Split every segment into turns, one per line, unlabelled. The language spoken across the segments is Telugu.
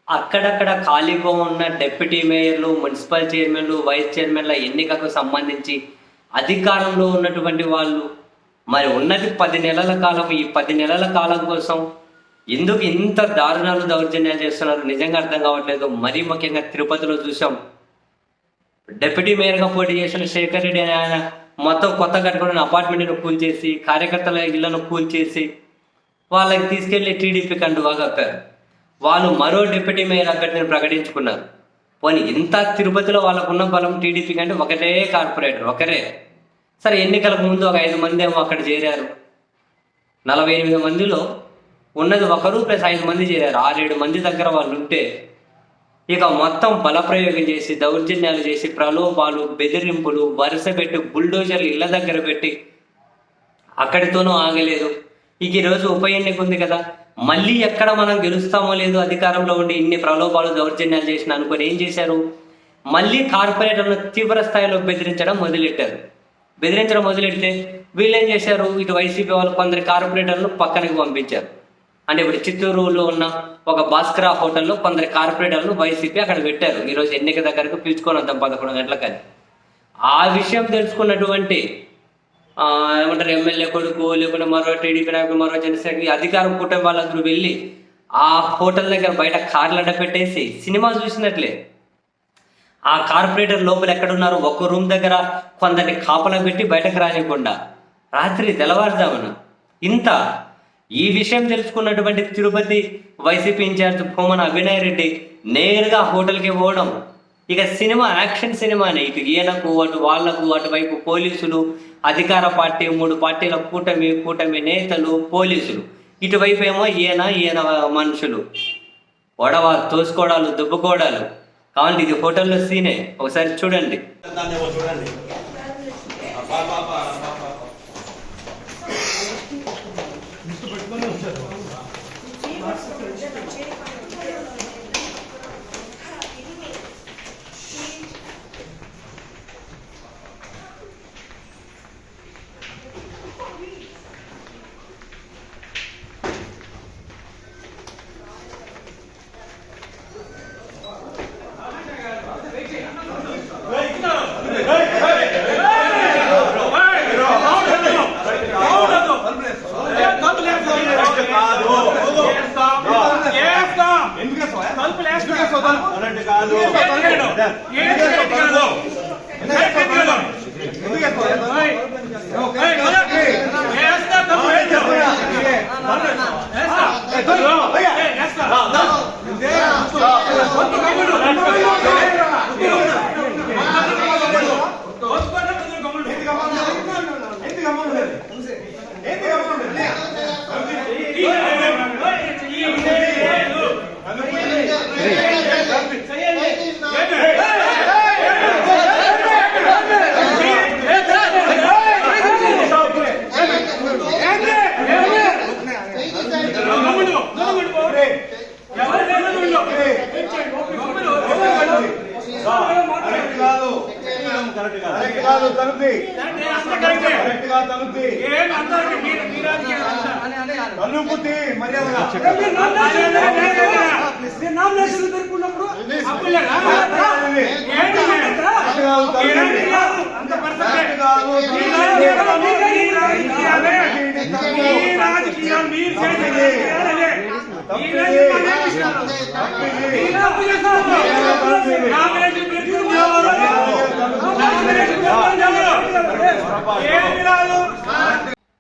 అక్కడక్కడ ఖాళీగా ఉన్న డిప్యూటీ మేయర్లు, మున్సిపల్ చైర్మన్‌లు, వైస్ చైర్మన్‌ల ఎన్నికకు సంబంధించి అధికారంలో ఉన్నటువంటి వాళ్ళు మరి ఉన్నది 10 నెలల కాలం. ఈ 10 నెలల కాలం కోసం ఎందుకు ఇంత దారుణాలు, దౌర్జన్యాలు చేస్తున్నారు నిజంగా అర్థం కావట్లేదు. మరీ ముఖ్యంగా తిరుపతిలో చూసాం. డిప్యూటీ మేయర్‌గా పోటీ చేసిన శేఖర్ రెడ్డి అనే ఆయన మొత్తం కొత్త కట్టుకున్న అపార్ట్మెంట్‌ను కూల్చేసి, కార్యకర్తల ఇళ్లను కూల్చేసి, వాళ్ళకి తీసుకెళ్లి టీడీపీ కండువా కప్పారు. వాళ్ళు మరో డిప్యూటీ మేయర్ అభ్యర్థిని ప్రకటించుకున్నారు. పోనీ ఇంత తిరుపతిలో వాళ్ళకున్న బలం టీడీపీ కంటే ఒకటే కార్పొరేటర్, ఒకరే. సరే, ఎన్నికలకు ముందు ఒక 5 మంది ఏమో అక్కడ చేరారు. 48 మందిలో ఉన్నది ఒకరు ప్లస్ 5 మంది చేరారు. 6-7 మంది దగ్గర వాళ్ళు ఉంటే ఇక మొత్తం బలప్రయోగం చేసి, దౌర్జన్యాలు చేసి, ప్రలోభాలు, బెదిరింపులు, వరుస పెట్టి బుల్డోజర్లు ఇళ్ల దగ్గర పెట్టి అక్కడితోనూ ఆగలేదు. ఇక ఈరోజు ఉప ఎన్నిక ఉంది కదా, మళ్ళీ ఎక్కడ మనం గెలుస్తామో లేదో అధికారంలో ఉండి ఇన్ని ప్రలోభాలు, దౌర్జన్యాలు చేసిన అనుకొని ఏం చేశారు, మళ్ళీ కార్పొరేటర్లను తీవ్ర స్థాయిలో బెదిరించడం మొదలెడితే వీళ్ళు ఏం చేశారు, ఇటు వైసీపీ వాళ్ళు కొందరి కార్పొరేటర్లను పక్కనకి పంపించారు. అంటే ఇప్పుడు చిత్తూరులో ఉన్న ఒక భాస్కర హోటల్లో కొందరి కార్పొరేటర్లను వైసీపీ అక్కడ పెట్టారు. ఈరోజు ఎన్నిక దగ్గరకు పిలుచుకొని వద్దాం 11 గంటలకని. ఆ విషయం తెలుసుకున్నటువంటి ఏమంటారు ఎమ్మెల్యే కొడుకు, లేకుంటే మరో టీడీపీ నాయకులు, మరో జనసేన అధికారం కూటమి వాళ్ళందరూ వెళ్ళి ఆ హోటల్ దగ్గర బయట కార్లు అడ్డ పెట్టేసి సినిమా చూసినట్లే ఆ కార్పొరేటర్ లోపల ఎక్కడున్నారు, ఒక్క రూమ్ దగ్గర కొందరిని కాపలా పెట్టి బయటకు రానికుండా రాత్రి తెల్లవారుజామున ఇంత. ఈ విషయం తెలుసుకున్నటువంటి తిరుపతి వైసీపీ ఇన్ఛార్జ్ భూమన అభినయ్ రెడ్డి నేరుగా హోటల్కి పోవడం. ఇక సినిమా యాక్షన్ సినిమానే. ఇటు ఈయనకు, అటు వాళ్లకు, అటువైపు పోలీసులు, అధికార పార్టీ, 3 పార్టీల కూటమి నేతలు, పోలీసులు. ఇటువైపు ఏమో ఈయన మనుషులు ఒడవ తోసుకోవడాలు, దుబ్బుకోవడాలు. కావాలంటే ఇది హోటల్లో సీనే, ఒకసారి చూడండి.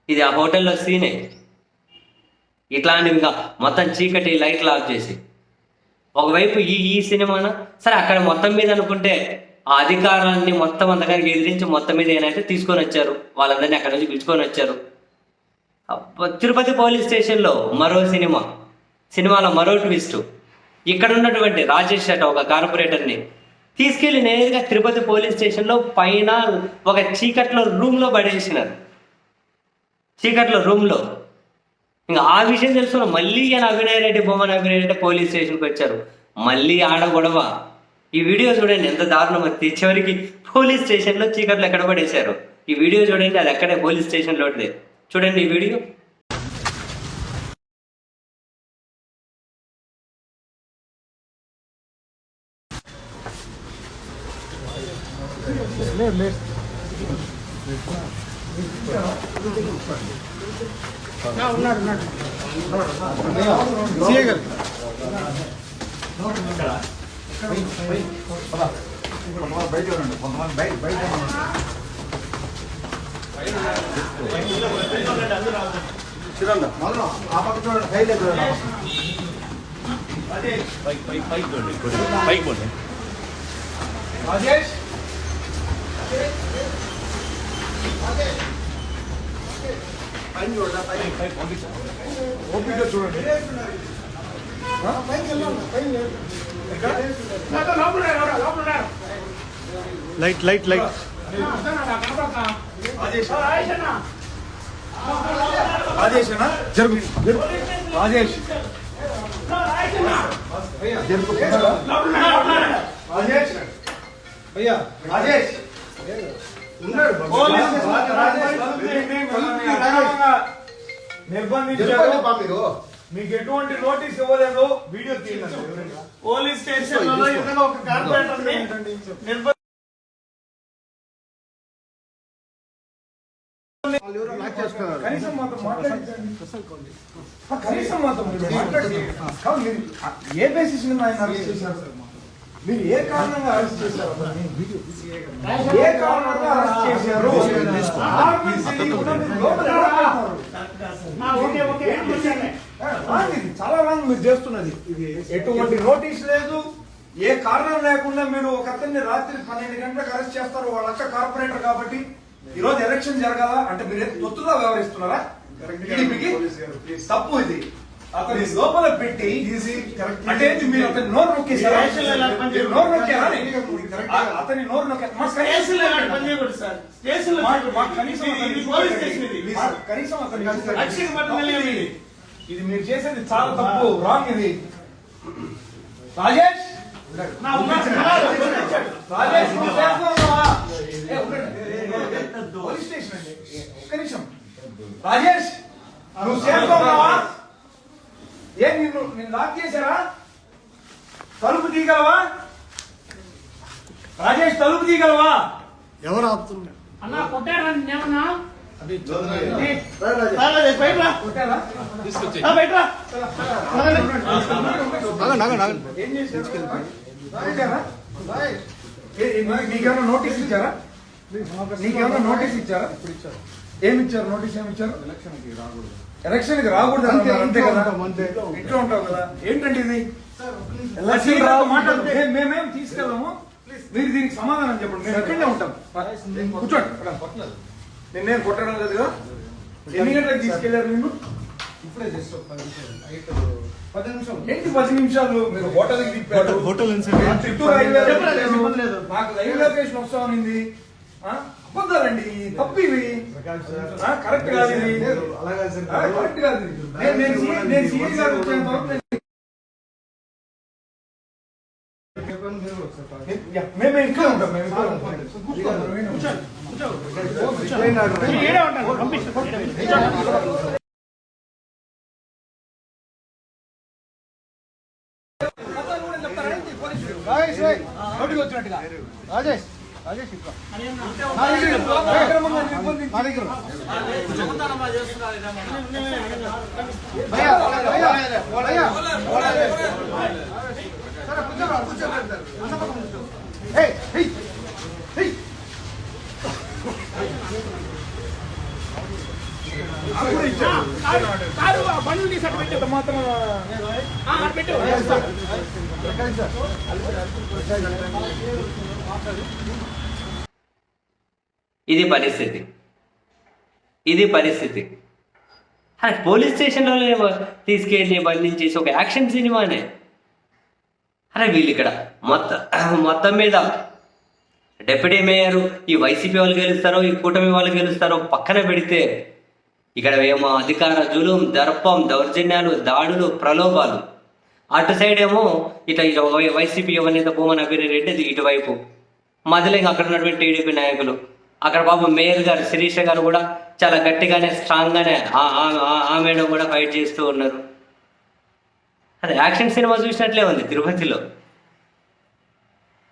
ఇది ఆ హోటల్లో సీనే. ఇట్లాంటివిగా మొత్తం చీకటి లైట్లు ఆఫ్ చేసి ఒకవైపు ఈ సినిమాన సరే అక్కడ మొత్తం మీద అనుకుంటే ఆ అధికారాన్ని మొత్తం అంతగానికి ఎదిరించి మొత్తం మీద ఏనైతే తీసుకొని వచ్చారు, వాళ్ళందరినీ అక్కడ నుంచి పిలుచుకొని వచ్చారు. తిరుపతి పోలీస్ స్టేషన్లో మరో సినిమాలో మరో ట్విస్ట్. ఇక్కడ ఉన్నటువంటి రాజేష్ అట ఒక కార్పొరేటర్ని తీసుకెళ్లి నేరుగా తిరుపతి పోలీస్ స్టేషన్లో పైన ఒక చీకట్లో రూమ్లో పడేసినారు. రూమ్లో ఇంకా ఆ విషయం తెలుసుకున్న మళ్ళీ ఈయన భూమన అభినయ్ రెడ్డి పోలీస్ స్టేషన్కి వచ్చారు. మళ్ళీ ఆడ గొడవ. ఈ వీడియో చూడండి ఎంత దారుణం. చివరికి పోలీస్ స్టేషన్లో చీకట్లో ఎక్కడ పడేశారు. ఈ వీడియో చూడండి, అది అక్కడే పోలీస్ స్టేషన్లో చూడండి ఈ వీడియో.
బయట కొంతమంది బయట చూడండి మళ్ళీ ఆ పక్క చూడండి పైకి చూడండి పైకి చూడండి పైకి పోండి రాజేష్ పైన చూడండి పైకి పంపించాను ఓపిక చూడండి లైట్ లైట్ లైట్ రాజేష్ అన్న జరుగు రాజేష్ రాజేష్ భయ్యా రాజేష్ నిర్బంధించారు మీకు ఎటువంటి నోటీస్ ఇవ్వలేదు వీడియో తీయండి పోలీస్ స్టేషన్ ఒక కార్పొరేటర్ కనీసం మాత్రం ఏ బేసిస్ మీద ఆయన అరెస్ట్ చేశారు సార్ మీరు ఏ కారణంగా అరెస్ట్ చేశారు ఏ కారణంగా అరెస్ట్ చేశారు చాలా రాంగ్ మీరు చేస్తున్నది ఎటువంటి నోటీస్ లేదు ఏ కారణం లేకుండా మీరు ఒక అతన్ని రాత్రి 12 గంటలకు అరెస్ట్ చేస్తారు వాళ్ళ అక్క కార్పొరేటర్ కాబట్టి ఈ రోజు ఎలక్షన్ జరగాల అంటే మీరు తొత్తుగా వ్యవహరిస్తున్నారా తప్పు ఇది అతని లోపల పెట్టి అంటే మీరు అతని నోరు నొక్కేసారా నోరు నొక్కారా అతని నోరు కనీసం అతని ఇది మీరు చేసేది చాలా తప్పు రాంగ్ ఇది రాజేష్ రాజేష్ పోలీస్ స్టేషన్ అండి ఒక్క నిమిషం రాజేష్ నువ్వు చేరుకోవాలా ఏ నిన్ను లాక్ చేశారా తలుపు తీయగలవా రాజేష్ తలుపు తీయగలవా ఎవరు ఆపుతున్నారు అన్నా కొట్టారా ఏమన్నా మీకేమైనా నోటీస్ ఇచ్చారా నీకేమైనా నోటీస్ ఇచ్చారా ఏమిచ్చారు నోటీస్ ఏమిచ్చారు ఎలక్షన్ కి రాకూడదు అంతే కదా ఇంట్లో ఉంటావు కదా ఏంటండి ఇది మేమేం తీసుకెళ్ళాము మీరు దీనికి సమాధానం చెప్పండి మేము ఎక్కడే ఉంటాం కూర్చోండి నిన్నేం కొట్టడం లేదు కదా ఎన్ని గంటలకు తీసుకెళ్లారు నిన్ను ఇప్పుడే జస్ట్ 10 నిమిషాలు ఏంటి 10 నిమిషాలు మీరు హోటల్కి తిప్పారు హోటల్ మాకు లైవ్ లొకేషన్ వస్తామనింది అబద్ధాలండి తప్పు ఇవి కరెక్ట్ కాదు ఇది కరెక్ట్ కాదు నేను సీఎం గారు వచ్చేంత వరకు మేము ఇంట్లో ఉంటాం వచ్చినట్టుగా రాజేష్ రాజేష్ బండ్లు తీసాడు పెట్టేది మాత్రం పెట్టు
ఇది పరిస్థితి పోలీస్ స్టేషన్లో తీసుకెళ్ళి బంధించేసి ఒక యాక్షన్ సినిమానే. అరే వీళ్ళు ఇక్కడ మొత్తం మీద డిప్యూటీ మేయర్ ఈ వైసీపీ వాళ్ళు గెలుస్తారో ఈ కూటమి వాళ్ళు గెలుస్తారో పక్కన పెడితే ఇక్కడ ఏమో అధికార జులుం దర్పం దౌర్జన్యాలు దాడులు ప్రలోభాలు. అటు సైడ్ ఏమో ఇట్లా వైసీపీ యువనేత భూమన్ అభిరెడ్డి ఇటువైపు మధ్యలో ఇంకా అక్కడ ఉన్నటువంటి టీడీపీ నాయకులు. అక్కడ బాబు మేయర్ గారు శిరీష గారు కూడా చాలా గట్టిగానే స్ట్రాంగ్గానే ఆమెను కూడా ఫైట్ చేస్తూ ఉన్నారు. అది యాక్షన్ సినిమా చూసినట్లే ఉంది తిరుపతిలో.